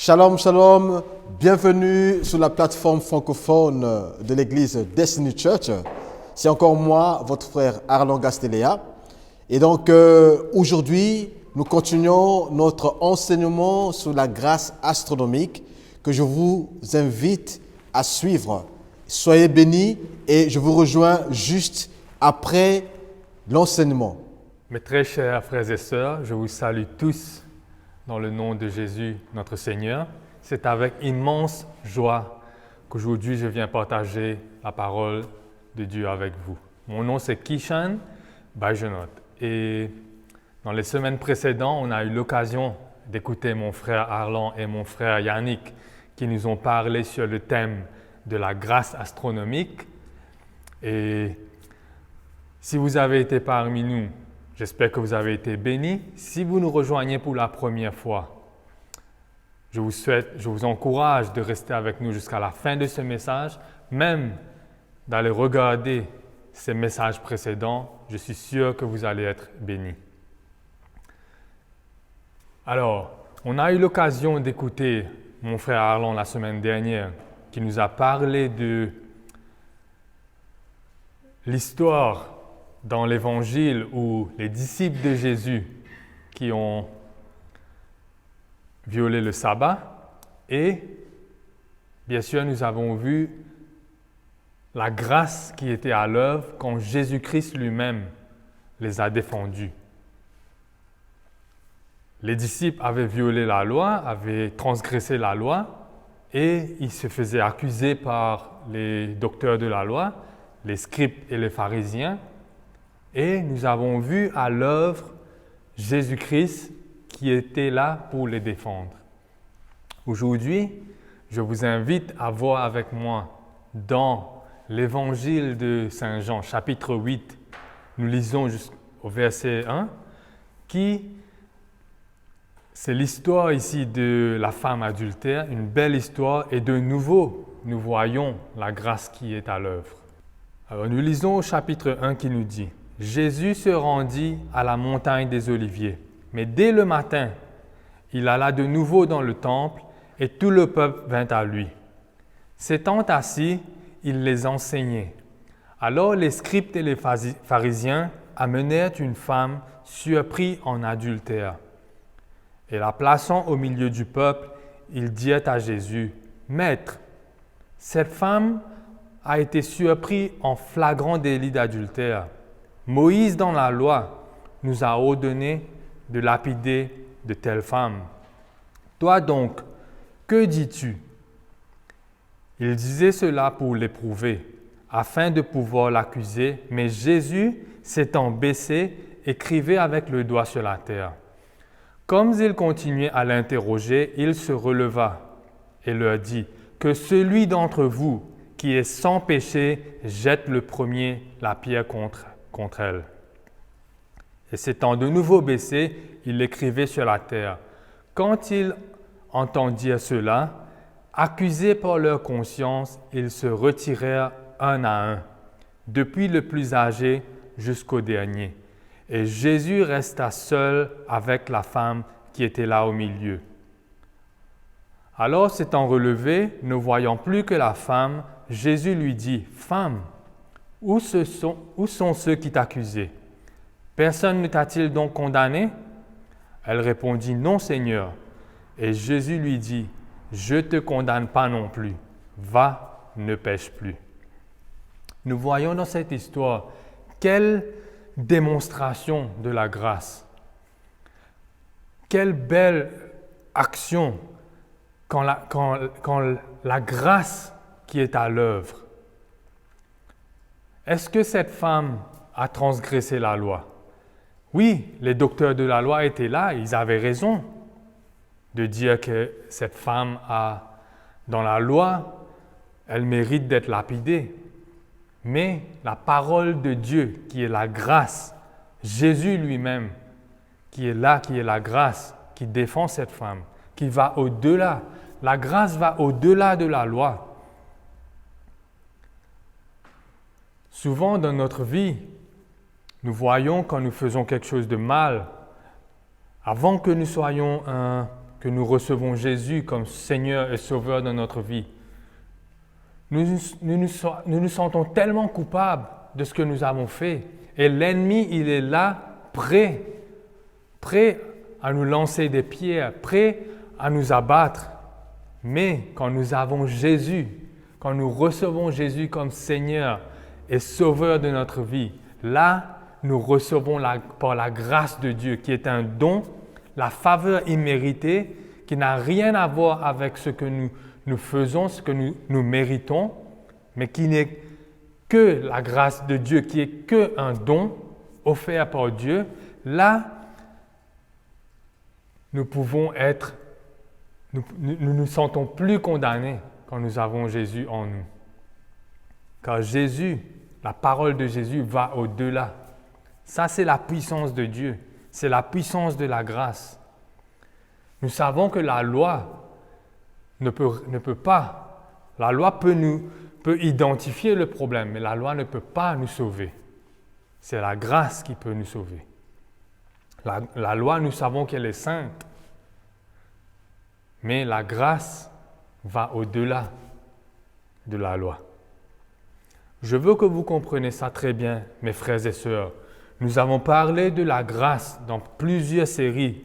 Shalom, shalom, bienvenue sur la plateforme francophone de l'église Destiny Church. C'est encore moi, votre frère Arlan Gastelea. Et donc aujourd'hui, nous continuons notre enseignement sur la grâce astronomique que je vous invite à suivre. Soyez bénis et je vous rejoins juste après l'enseignement. Mes très chers frères et sœurs, je vous salue tous dans le nom de Jésus, notre Seigneur. C'est avec immense joie qu'aujourd'hui je viens partager la parole de Dieu avec vous. Mon nom c'est Kishan Bajonot et dans les semaines précédentes, on a eu l'occasion d'écouter mon frère Arlan et mon frère Yannick qui nous ont parlé sur le thème de la grâce astronomique. Et si vous avez été parmi nous, j'espère que vous avez été bénis. Si vous nous rejoignez pour la première fois, je vous encourage de rester avec nous jusqu'à la fin de ce message, même d'aller regarder ces messages précédents. Je suis sûr que vous allez être bénis. Alors, on a eu l'occasion d'écouter mon frère Arlan la semaine dernière qui nous a parlé de l'histoire dans l'Évangile où les disciples de Jésus qui ont violé le sabbat et bien sûr nous avons vu la grâce qui était à l'œuvre quand Jésus-Christ lui-même les a défendus. Les disciples avaient violé la loi, avaient transgressé la loi et ils se faisaient accuser par les docteurs de la loi, les scribes et les pharisiens. Et nous avons vu à l'œuvre Jésus-Christ qui était là pour les défendre. Aujourd'hui, je vous invite à voir avec moi dans l'Évangile de Saint Jean, chapitre 8. Nous lisons jusqu'au verset 1, c'est l'histoire ici de la femme adultère, une belle histoire, et de nouveau, nous voyons la grâce qui est à l'œuvre. Alors nous lisons au chapitre 1 qui nous dit: Jésus se rendit à la montagne des Oliviers, mais dès le matin, il alla de nouveau dans le temple et tout le peuple vint à lui. S'étant assis, il les enseignait. Alors les scribes et les pharisiens amenèrent une femme surprise en adultère. Et la plaçant au milieu du peuple, ils dirent à Jésus: Maître, cette femme a été surprise en flagrant délit d'adultère. Moïse, dans la loi, nous a ordonné de lapider de telles femmes. Toi donc, que dis-tu? Il disait cela pour l'éprouver, afin de pouvoir l'accuser, mais Jésus, s'étant baissé, écrivait avec le doigt sur la terre. Comme il continuait à l'interroger, il se releva et leur dit: Que celui d'entre vous qui est sans péché jette le premier la pierre contre elle. Et s'étant de nouveau baissé, il écrivait sur la terre. Quand ils entendirent cela, accusés par leur conscience, ils se retirèrent un à un, depuis le plus âgé jusqu'au dernier. Et Jésus resta seul avec la femme qui était là au milieu. Alors, s'étant relevé, ne voyant plus que la femme, Jésus lui dit: Femme, où sont ceux qui t'accusaient? Personne ne t'a-t-il donc condamné? Elle répondit: Non, Seigneur. Et Jésus lui dit: Je ne te condamne pas non plus. Va, ne pêche plus. Nous voyons dans cette histoire quelle démonstration de la grâce. Quelle belle action quand la grâce qui est à l'œuvre. Est-ce que cette femme a transgressé la loi? Oui, les docteurs de la loi étaient là, ils avaient raison de dire que cette femme dans la loi, elle mérite d'être lapidée. Mais la parole de Dieu, qui est la grâce, Jésus lui-même, qui est là, qui est la grâce, qui défend cette femme, qui va au-delà. La grâce va au-delà de la loi. Souvent dans notre vie, nous voyons quand nous faisons quelque chose de mal, avant que nous soyons que nous recevons Jésus comme Seigneur et Sauveur de notre vie, nous nous sentons tellement coupables de ce que nous avons fait. Et l'ennemi, il est là, prêt à nous lancer des pierres, prêt à nous abattre. Mais quand nous avons Jésus, quand nous recevons Jésus comme Seigneur et Sauveur de notre vie, là, nous recevons par la grâce de Dieu, qui est un don, la faveur imméritée, qui n'a rien à voir avec ce que nous faisons, ce que nous méritons, mais qui n'est que la grâce de Dieu, qui est que un don offert par Dieu. Là, nous pouvons être, nous nous sentons plus condamnés quand nous avons Jésus en nous. Car Jésus, la parole de Jésus va au-delà. Ça, c'est la puissance de Dieu. C'est la puissance de la grâce. Nous savons que la loi ne peut pas. La loi peut identifier le problème, mais la loi ne peut pas nous sauver. C'est la grâce qui peut nous sauver. La loi, nous savons qu'elle est sainte, mais la grâce va au-delà de la loi. Je veux que vous compreniez ça très bien, mes frères et sœurs. Nous avons parlé de la grâce dans plusieurs séries,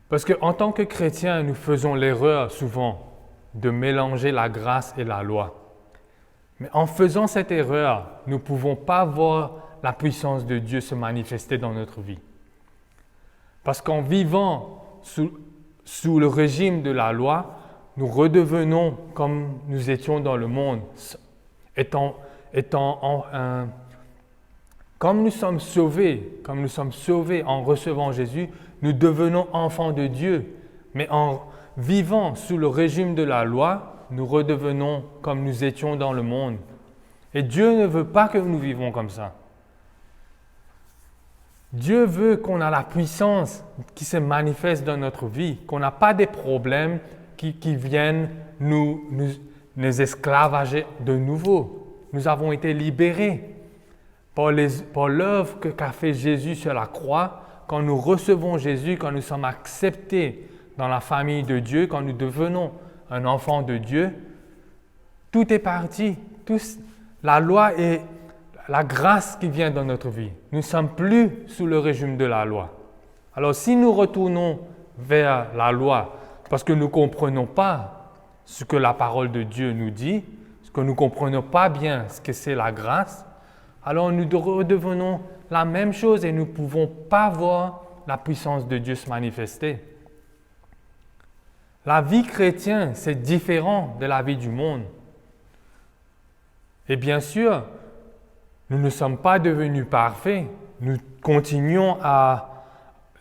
parce qu'en tant que chrétiens, nous faisons l'erreur souvent de mélanger la grâce et la loi. Mais en faisant cette erreur, nous ne pouvons pas voir la puissance de Dieu se manifester dans notre vie. Parce qu'en vivant sous le régime de la loi, nous redevenons comme nous étions dans le monde, comme nous sommes sauvés en recevant Jésus, nous devenons enfants de Dieu. Mais en vivant sous le régime de la loi, nous redevenons comme nous étions dans le monde. Et Dieu ne veut pas que nous vivons comme ça. Dieu veut qu'on ait la puissance qui se manifeste dans notre vie, qu'on n'a pas des problèmes qui viennent nous esclavager de nouveau. Nous avons été libérés par l'œuvre qu'a fait Jésus sur la croix. Quand nous recevons Jésus, quand nous sommes acceptés dans la famille de Dieu, quand nous devenons un enfant de Dieu, tout est parti. La loi et la grâce qui vient dans notre vie. Nous ne sommes plus sous le régime de la loi. Alors si nous retournons vers la loi parce que nous ne comprenons pas ce que la parole de Dieu nous dit, ce que nous ne comprenons pas bien ce que c'est la grâce, alors nous redevenons la même chose et nous ne pouvons pas voir la puissance de Dieu se manifester. La vie chrétienne, c'est différent de la vie du monde. Et bien sûr, nous ne sommes pas devenus parfaits.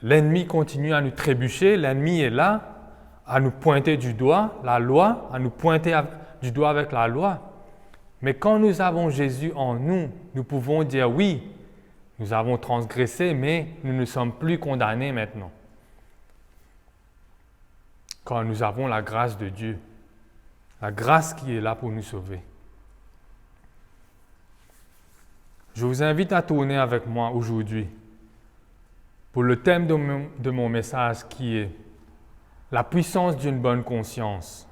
L'ennemi continue à nous trébucher, l'ennemi est là, à nous pointer du doigt, la loi, à nous pointer du doigt avec la loi. Mais quand nous avons Jésus en nous, nous pouvons dire oui, nous avons transgressé, mais nous ne sommes plus condamnés maintenant. Quand nous avons la grâce de Dieu, la grâce qui est là pour nous sauver. Je vous invite à tourner avec moi aujourd'hui pour le thème de mon message qui est la puissance d'une bonne conscience.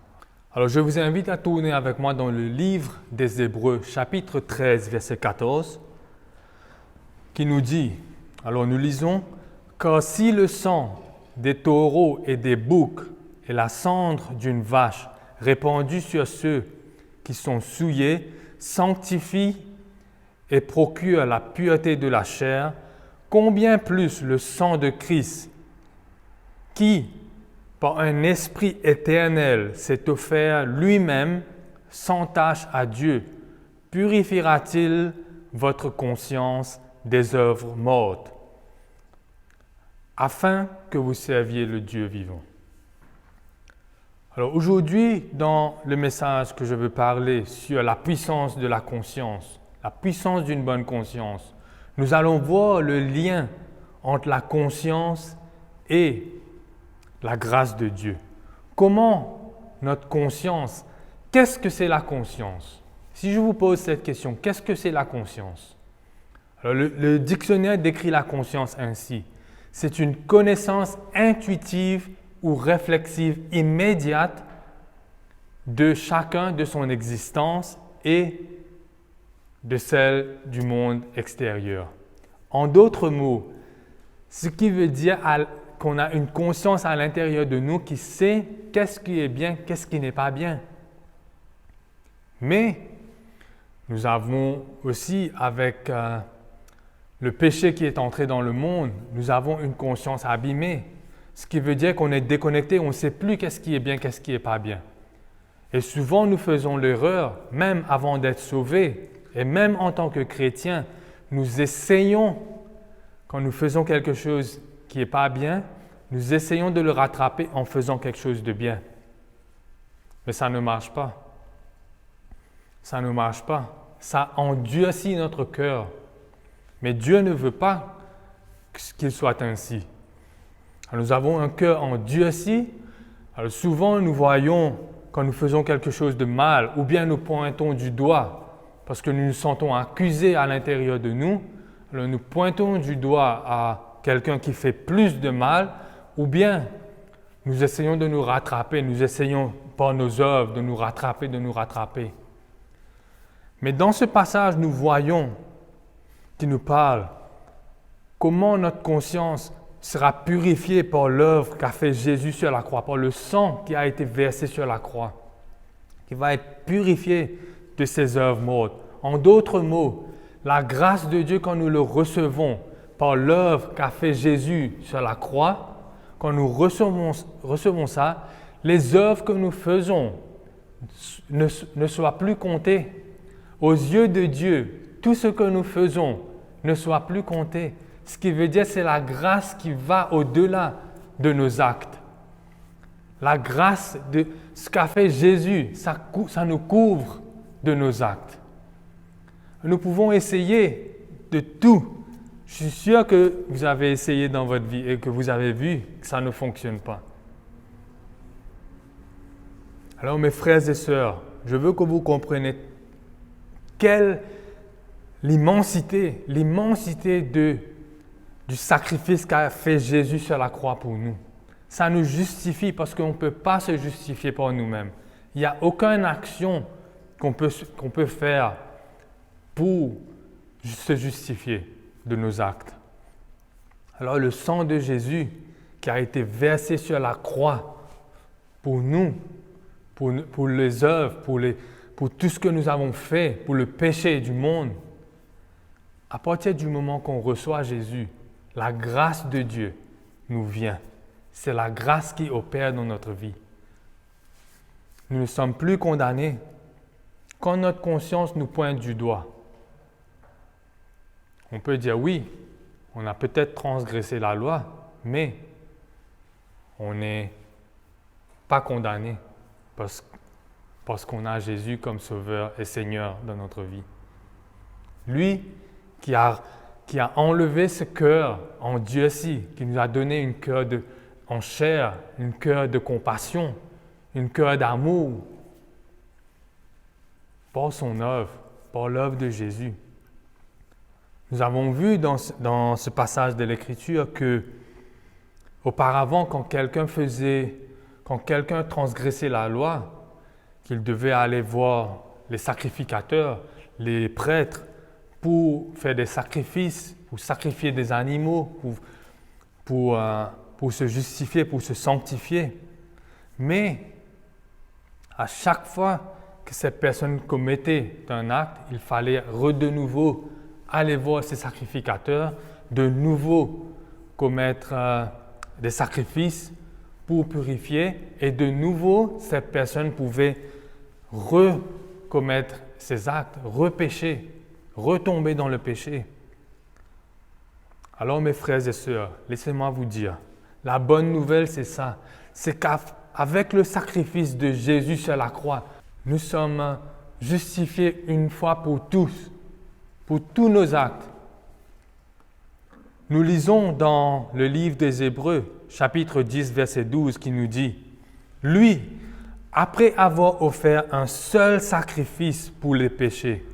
Alors je vous invite à tourner avec moi dans le livre des Hébreux, chapitre 13, verset 14, qui nous dit, alors nous lisons, « Car si le sang des taureaux et des boucs et la cendre d'une vache répandue sur ceux qui sont souillés sanctifie et procure la pureté de la chair, combien plus le sang de Christ, qui, par un esprit éternel, s'est offert lui-même sans tache à Dieu, purifiera-t-il votre conscience des œuvres mortes, afin que vous serviez le Dieu vivant. » Alors aujourd'hui, dans le message que je veux parler sur la puissance de la conscience, la puissance d'une bonne conscience, nous allons voir le lien entre la conscience et la grâce de Dieu. Comment notre conscience, qu'est-ce que c'est la conscience? Si je vous pose cette question, qu'est-ce que c'est la conscience? Alors le dictionnaire décrit la conscience ainsi. C'est une connaissance intuitive ou réflexive immédiate de chacun de son existence et de celle du monde extérieur. En d'autres mots, ce qui veut dire qu'on a une conscience à l'intérieur de nous qui sait qu'est-ce qui est bien, qu'est-ce qui n'est pas bien. Mais nous avons aussi, avec le péché qui est entré dans le monde, nous avons une conscience abîmée, ce qui veut dire qu'on est déconnecté, on ne sait plus qu'est-ce qui est bien, qu'est-ce qui n'est pas bien. Et souvent, nous faisons l'erreur, même avant d'être sauvés, et même en tant que chrétiens, nous essayons, quand nous faisons quelque chose qui n'est pas bien, nous essayons de le rattraper en faisant quelque chose de bien. Mais ça ne marche pas. Ça ne marche pas. Ça endurcit notre cœur. Mais Dieu ne veut pas qu'il soit ainsi. Alors, nous avons un cœur endurci. Alors, souvent, nous voyons quand nous faisons quelque chose de mal, ou bien nous pointons du doigt, parce que nous nous sentons accusés à l'intérieur de nous. Alors, nous pointons du doigt à quelqu'un qui fait plus de mal, ou bien nous essayons de nous rattraper, nous essayons par nos œuvres de nous rattraper. Mais dans ce passage, nous voyons qui nous parle comment notre conscience sera purifiée par l'œuvre qu'a fait Jésus sur la croix, par le sang qui a été versé sur la croix, qui va être purifié de ses œuvres mortes. En d'autres mots, la grâce de Dieu, quand nous le recevons par l'œuvre qu'a fait Jésus sur la croix, quand nous recevons ça, les œuvres que nous faisons ne soient plus comptées. Aux yeux de Dieu, tout ce que nous faisons ne soit plus compté. Ce qui veut dire, c'est la grâce qui va au-delà de nos actes. La grâce de ce qu'a fait Jésus, ça nous couvre de nos actes. Nous pouvons essayer de tout. Je suis sûr que vous avez essayé dans votre vie et que vous avez vu que ça ne fonctionne pas. Alors mes frères et sœurs, je veux que vous compreniez l'immensité du sacrifice qu'a fait Jésus sur la croix pour nous. Ça nous justifie parce qu'on ne peut pas se justifier par nous-mêmes. Il n'y a aucune action qu'on peut faire pour se justifier de nos actes. Alors le sang de Jésus qui a été versé sur la croix pour nous, pour les œuvres, pour tout ce que nous avons fait, pour le péché du monde, à partir du moment qu'on reçoit Jésus, la grâce de Dieu nous vient. C'est la grâce qui opère dans notre vie. Nous ne sommes plus condamnés quand notre conscience nous pointe du doigt. On peut dire oui, on a peut-être transgressé la loi, mais on n'est pas condamné parce qu'on a Jésus comme Sauveur et Seigneur dans notre vie. Lui qui a enlevé ce cœur endurci, qui nous a donné un cœur en chair, un cœur de compassion, un cœur d'amour, par son œuvre, par l'œuvre de Jésus. Nous avons vu dans ce passage de l'Écriture que auparavant, quand quelqu'un transgressait la loi, qu'il devait aller voir les sacrificateurs, les prêtres, pour faire des sacrifices, pour sacrifier des animaux, pour se justifier, pour se sanctifier. Mais à chaque fois que cette personne commettait un acte, il fallait de nouveau aller voir ces sacrificateurs, de nouveau commettre des sacrifices pour purifier, et de nouveau cette personne pouvait recommettre ses actes, repécher, retomber dans le péché. Alors mes frères et sœurs, laissez-moi vous dire, la bonne nouvelle c'est ça, c'est qu'avec le sacrifice de Jésus sur la croix, nous sommes justifiés une fois pour tous nos actes. Nous lisons dans le livre des Hébreux, chapitre 10, verset 12, qui nous dit « Lui, après avoir offert un seul sacrifice pour les péchés,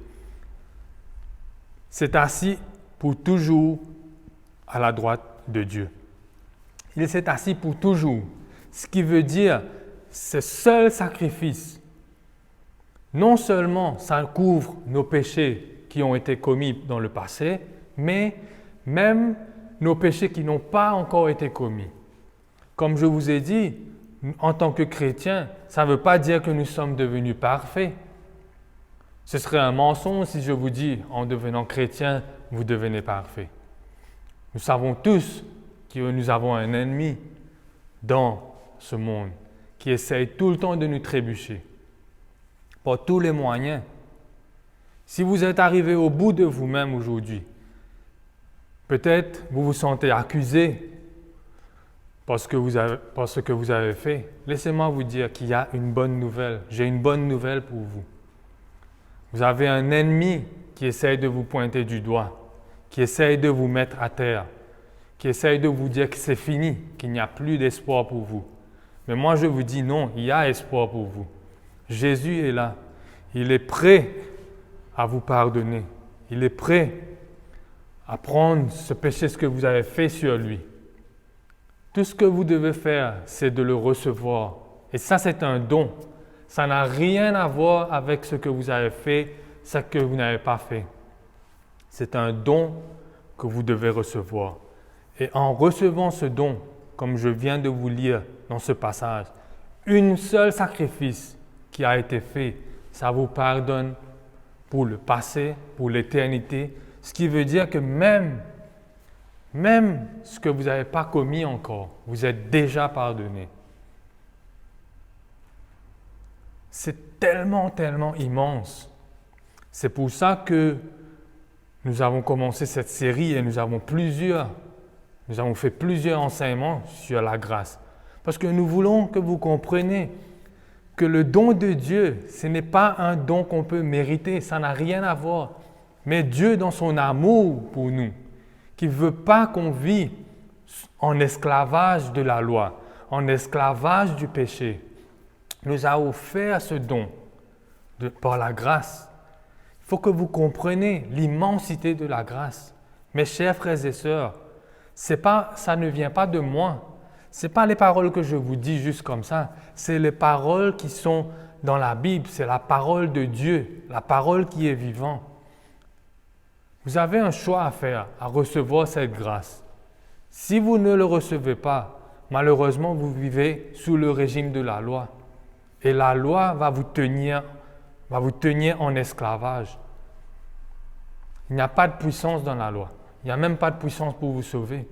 s'est assis pour toujours à la droite de Dieu. » Il s'est assis pour toujours. Ce qui veut dire, ce seul sacrifice, non seulement ça couvre nos péchés qui ont été commis dans le passé, mais même nos péchés qui n'ont pas encore été commis. Comme je vous ai dit, en tant que chrétiens, ça ne veut pas dire que nous sommes devenus parfaits. Ce serait un mensonge si je vous dis, en devenant chrétien, vous devenez parfait. Nous savons tous que nous avons un ennemi dans ce monde qui essaye tout le temps de nous trébucher par tous les moyens. Si vous êtes arrivé au bout de vous-même aujourd'hui, peut-être vous vous sentez accusé par ce que vous avez fait. Laissez-moi vous dire qu'il y a une bonne nouvelle. J'ai une bonne nouvelle pour vous. Vous avez un ennemi qui essaye de vous pointer du doigt, qui essaye de vous mettre à terre, qui essaye de vous dire que c'est fini, qu'il n'y a plus d'espoir pour vous. Mais moi, je vous dis non, il y a espoir pour vous. Jésus est là. Il est prêt à vous pardonner. Il est prêt à prendre ce péché, ce que vous avez fait sur lui. Tout ce que vous devez faire, c'est de le recevoir. Et ça, c'est un don. Ça n'a rien à voir avec ce que vous avez fait, ce que vous n'avez pas fait. C'est un don que vous devez recevoir. Et en recevant ce don, comme je viens de vous lire dans ce passage, un seul sacrifice qui a été fait, ça vous pardonne pour le passé, pour l'éternité, ce qui veut dire que même ce que vous n'avez pas commis encore, vous êtes déjà pardonné. C'est tellement, tellement immense. C'est pour ça que nous avons commencé cette série et nous avons fait plusieurs enseignements sur la grâce. Parce que nous voulons que vous compreniez que le don de Dieu, ce n'est pas un don qu'on peut mériter, ça n'a rien à voir. Mais Dieu, dans son amour pour nous, qui ne veut pas qu'on vive en esclavage de la loi, en esclavage du péché, nous a offert ce don par la grâce. Il faut que vous compreniez l'immensité de la grâce. Mes chers frères et sœurs, ça ne vient pas de moi. Ce n'est pas les paroles que je vous dis juste comme ça. C'est les paroles qui sont dans la Bible. C'est la parole de Dieu, la parole qui est vivante. Vous avez un choix à faire, à recevoir cette grâce. Si vous ne le recevez pas, malheureusement, vous vivez sous le régime de la loi. Et la loi va vous tenir en esclavage. Il n'y a pas de puissance dans la loi. Il n'y a même pas de puissance pour vous sauver.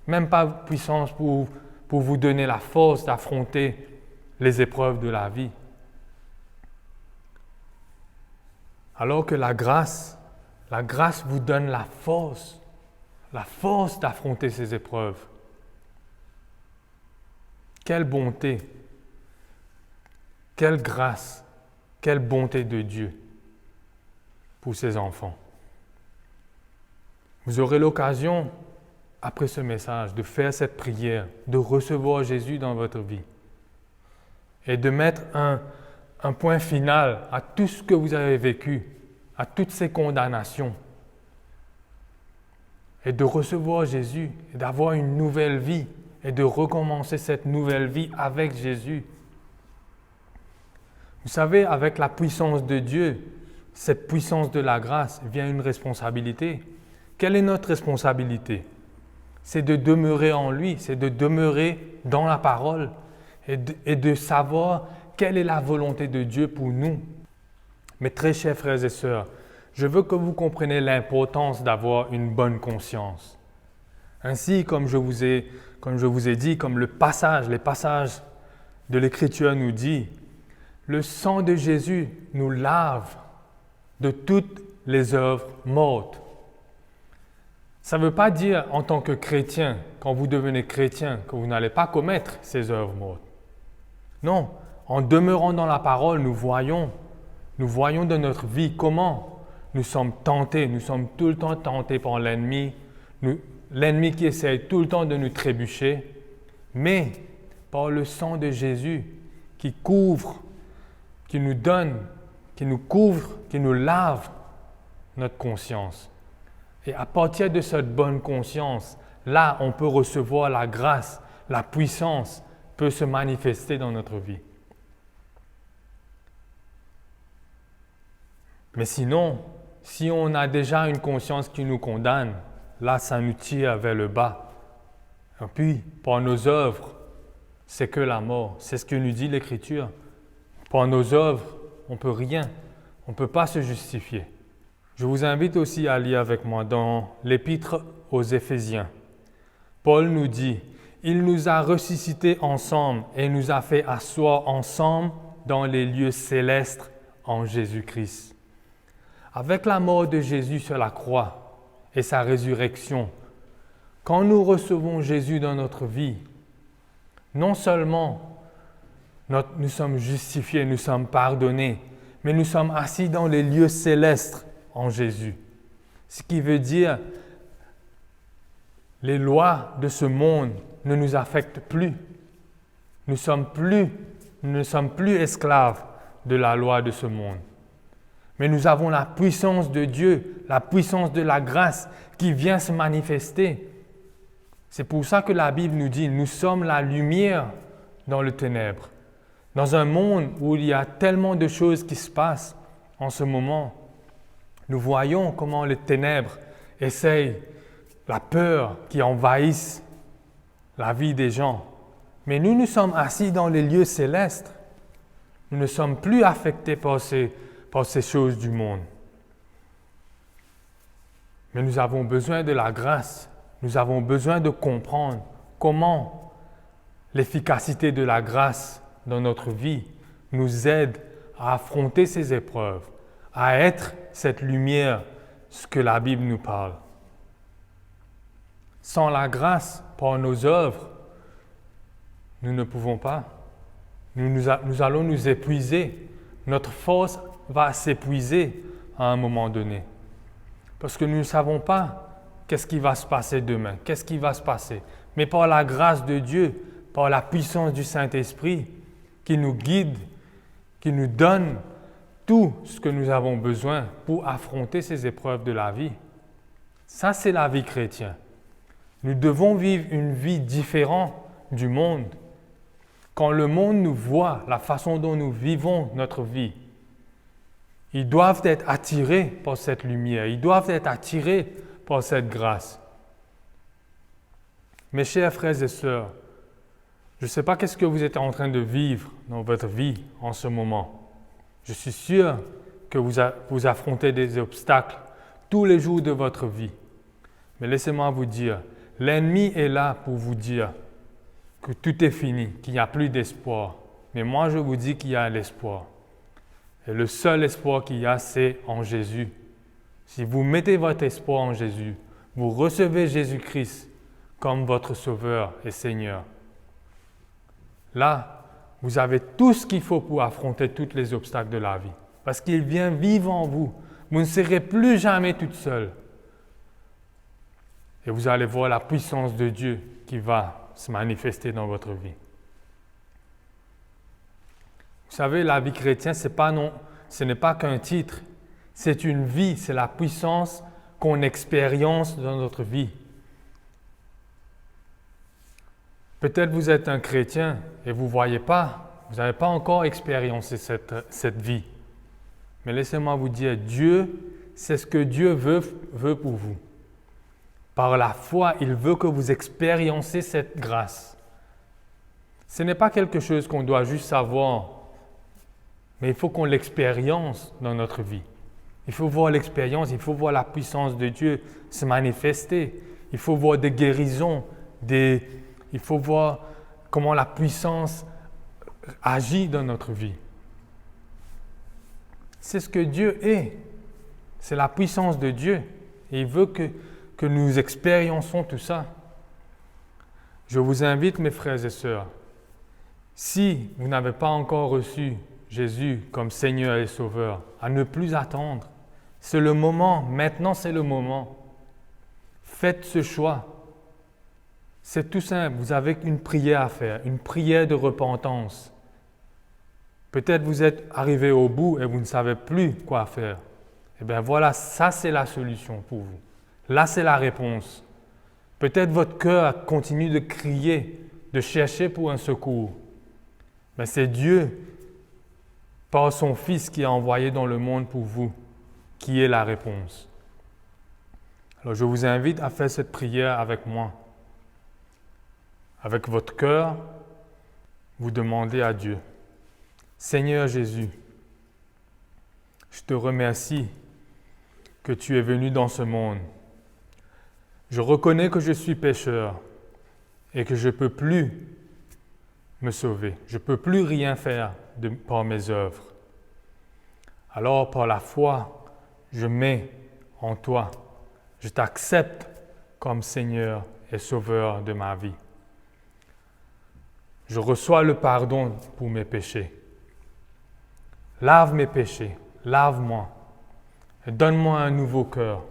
Même pas de puissance pour vous donner la force d'affronter les épreuves de la vie. Alors que la grâce vous donne la force d'affronter ces épreuves. Quelle bonté, quelle grâce, quelle bonté de Dieu pour ses enfants. Vous aurez l'occasion, après ce message, de faire cette prière, de recevoir Jésus dans votre vie et de mettre un point final à tout ce que vous avez vécu, à toutes ces condamnations, et de recevoir Jésus, et d'avoir une nouvelle vie, et de recommencer cette nouvelle vie avec Jésus. Vous savez, avec la puissance de Dieu, cette puissance de la grâce, vient une responsabilité. Quelle est notre responsabilité? C'est de demeurer en lui, c'est de demeurer dans la parole et de savoir quelle est la volonté de Dieu pour nous. Mes très chers frères et sœurs, je veux que vous compreniez l'importance d'avoir une bonne conscience. Ainsi, comme je vous ai dit, comme les passages de l'Écriture nous dit, le sang de Jésus nous lave de toutes les œuvres mortes. Ça ne veut pas dire en tant que chrétien, quand vous devenez chrétien, que vous n'allez pas commettre ces œuvres mortes. Non, en demeurant dans la parole, nous voyons dans notre vie comment nous sommes tentés, nous sommes tout le temps tentés par l'ennemi qui essaie tout le temps de nous trébucher, mais par le sang de Jésus qui couvre, qui nous donne, qui nous couvre, qui nous lave notre conscience. Et à partir de cette bonne conscience, là, on peut recevoir la grâce, la puissance, peut se manifester dans notre vie. Mais sinon, si on a déjà une conscience qui nous condamne, là, ça nous tire vers le bas. Et puis, par nos œuvres, c'est que la mort. C'est ce que nous dit l'Écriture. Par nos œuvres, on ne peut rien. On ne peut pas se justifier. Je vous invite aussi à lire avec moi dans l'Épître aux Éphésiens. Paul nous dit, « Il nous a ressuscités ensemble et nous a fait asseoir ensemble dans les lieux célestes en Jésus-Christ. » Avec la mort de Jésus sur la croix et sa résurrection, quand nous recevons Jésus dans notre vie, non seulement nous sommes justifiés, nous sommes pardonnés, mais nous sommes assis dans les lieux célestes en Jésus. Ce qui veut dire les lois de ce monde ne nous affectent plus. Nous ne sommes plus esclaves de la loi de ce monde. Mais nous avons la puissance de Dieu, la puissance de la grâce qui vient se manifester. C'est pour ça que la Bible nous dit, nous sommes la lumière dans le ténèbre. Dans un monde où il y a tellement de choses qui se passent en ce moment, nous voyons comment les ténèbres essayent, la peur qui envahisse la vie des gens. Mais nous sommes assis dans les lieux célestes. Nous ne sommes plus affectés par ces choses du monde. Mais nous avons besoin de la grâce. Nous avons besoin de comprendre comment l'efficacité de la grâce dans notre vie nous aide à affronter ces épreuves, à être cette lumière, ce que la Bible nous parle. Sans la grâce, par nos œuvres, nous ne pouvons pas. Nous allons nous épuiser. Notre force va s'épuiser à un moment donné. Parce que nous ne savons pas qu'est-ce qui va se passer demain, qu'est-ce qui va se passer. Mais par la grâce de Dieu, par la puissance du Saint-Esprit, qui nous guide, qui nous donne tout ce que nous avons besoin pour affronter ces épreuves de la vie. Ça, c'est la vie chrétienne. Nous devons vivre une vie différente du monde. Quand le monde nous voit, la façon dont nous vivons notre vie, ils doivent être attirés par cette lumière, ils doivent être attirés par cette grâce. Mes chers frères et sœurs, je ne sais pas qu'est-ce que vous êtes en train de vivre dans votre vie en ce moment. Je suis sûr que vous affrontez des obstacles tous les jours de votre vie. Mais laissez-moi vous dire, l'ennemi est là pour vous dire que tout est fini, qu'il n'y a plus d'espoir. Mais moi, je vous dis qu'il y a l'espoir. Et le seul espoir qu'il y a, c'est en Jésus. Si vous mettez votre espoir en Jésus, vous recevez Jésus-Christ comme votre Sauveur et Seigneur. Là, vous avez tout ce qu'il faut pour affronter tous les obstacles de la vie. Parce qu'il vient vivre en vous. Vous ne serez plus jamais toute seule. Et vous allez voir la puissance de Dieu qui va se manifester dans votre vie. Vous savez, la vie chrétienne, ce n'est pas qu'un titre. C'est une vie, c'est la puissance qu'on expérience dans notre vie. Peut-être vous êtes un chrétien et vous ne voyez pas, vous n'avez pas encore expériencé cette vie. Mais laissez-moi vous dire, Dieu, c'est ce que Dieu veut pour vous. Par la foi, il veut que vous expériencez cette grâce. Ce n'est pas quelque chose qu'on doit juste savoir, mais il faut qu'on l'expérience dans notre vie. Il faut voir l'expérience, il faut voir la puissance de Dieu se manifester. Il faut voir des guérisons, il faut voir comment la puissance agit dans notre vie. C'est ce que Dieu est. C'est la puissance de Dieu. Et il veut que nous expériencions tout ça. Je vous invite, mes frères et sœurs, si vous n'avez pas encore reçu Jésus comme Seigneur et Sauveur, à ne plus attendre. C'est le moment, maintenant c'est le moment. Faites ce choix. C'est tout simple, vous avez une prière à faire, une prière de repentance. Peut-être vous êtes arrivé au bout et vous ne savez plus quoi faire. Eh bien voilà, ça c'est la solution pour vous. Là c'est la réponse. Peut-être votre cœur continue de crier de chercher pour un secours. Mais c'est Dieu, par son Fils qui a envoyé dans le monde pour vous, qui est la réponse. Alors je vous invite à faire cette prière avec moi. Avec votre cœur, vous demandez à Dieu, Seigneur Jésus, je te remercie que tu es venu dans ce monde. Je reconnais que je suis pécheur et que je ne peux plus me sauver. Je ne peux plus rien faire par mes œuvres. Alors, par la foi, je mets en toi. Je t'accepte comme Seigneur et Sauveur de ma vie. Je reçois le pardon pour mes péchés. Lave mes péchés, lave-moi et donne-moi un nouveau cœur.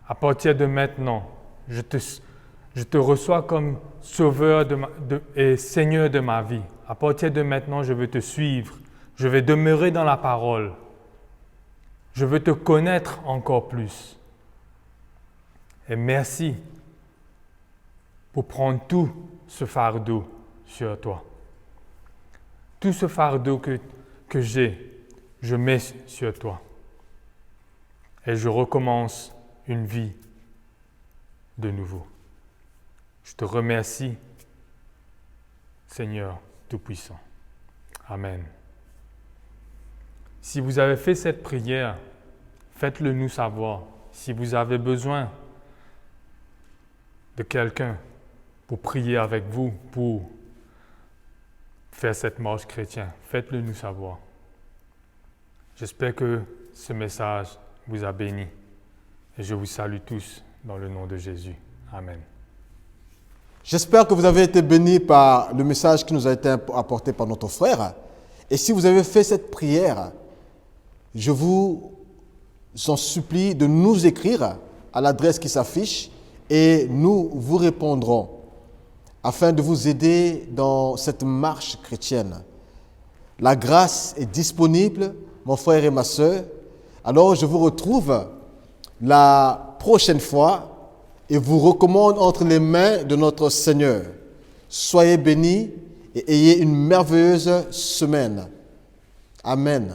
À partir de maintenant, je te reçois comme Sauveur et Seigneur de ma vie. À partir de maintenant, je veux te suivre. Je vais demeurer dans la parole. Je veux te connaître encore plus. Et merci pour prendre tout ce fardeau sur toi. Tout ce fardeau que j'ai, je mets sur toi. Et je recommence une vie de nouveau. Je te remercie, Seigneur Tout-Puissant. Amen. Si vous avez fait cette prière, faites-le nous savoir. Si vous avez besoin de quelqu'un pour prier avec vous, pour faire cette marche chrétienne, faites-le nous savoir. J'espère que ce message vous a béni et je vous salue tous dans le nom de Jésus. Amen. J'espère que vous avez été bénis par le message qui nous a été apporté par notre frère. Et si vous avez fait cette prière, je vous en supplie de nous écrire à l'adresse qui s'affiche et nous vous répondrons afin de vous aider dans cette marche chrétienne. La grâce est disponible, mon frère et ma sœur. Alors je vous retrouve la prochaine fois et vous recommande entre les mains de notre Seigneur. Soyez bénis et ayez une merveilleuse semaine. Amen.